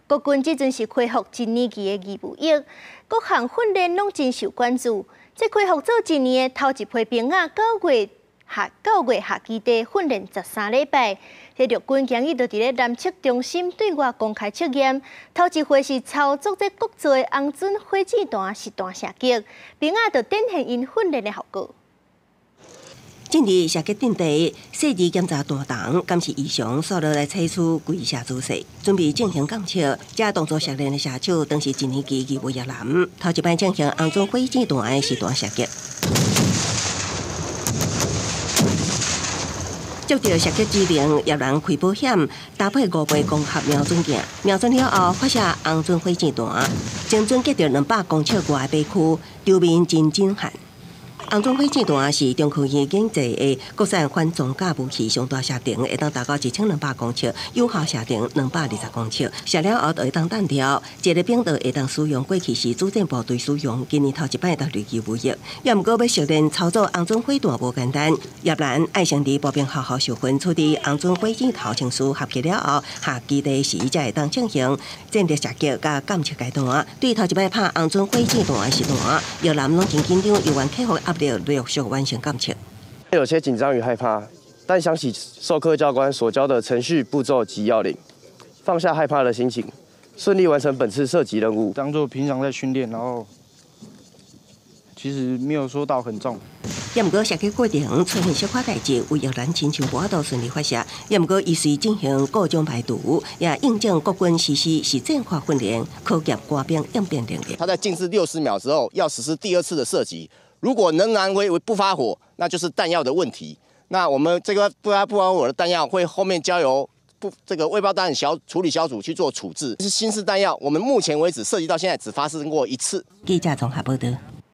国军即阵是恢复一年期的义务役，各项训练拢真受关注。这恢复做一年的头一批兵仔9月下基地训练13礼拜。迄陆军今日就伫咧南测中心对外公开测验，头一回是操作这国造的红准火箭弹实弹射击，兵仔就展现因训练的效果。 近日射击阵地细致检查弹筒，敢是异常，扫落来采取跪射姿势，准备进行检测。这动作熟练的射手，当是一年级义务役男，头一摆进行红准火箭弹的实弹射击。 接到射击指令，叶人开保险，搭配5倍光学瞄准镜，瞄准了后发射红准火箭弹，精准击到200公尺外的地区，场面真震撼。 红准火箭弹是中科院研制的国产反装甲武器，上大射程会当达到1200公尺，有效射程220公尺。射了后就会当弹条，一个兵就会当使用过去是主战部队使用，今年头一摆踏入义务役。也毋过要熟练操作红准火弹无简单，叶兰爱先伫步兵学校受训，处理红准火箭头程序合格了后，下基地时才会当进行战略射击甲检测阶段。对头一摆拍红准火箭弹的实弹，叶兰拢真紧张，又愿克服压力。 陆续完成检测，有些紧张与害怕，但想起授课教官所教的程序步骤及要领，放下害怕的心情，顺利完成本次射击任务。当做平常在训练，然后其实没有说到很重。也毋过射击过程出现小可代志，为叶兰亲像无法度顺利发射。也毋过依序进行各种排毒，也印证国军实施实战化训练，考验官兵应变能力。他在静置60秒之后，要实施第2次的射击。 如果仍然不发火，那就是弹药的问题。那我们这个不发火的弹药会后面交由这个未爆弹处理小组去做处置。是新式弹药，我们目前为止射击到现在只发生过1次。记者综合报道。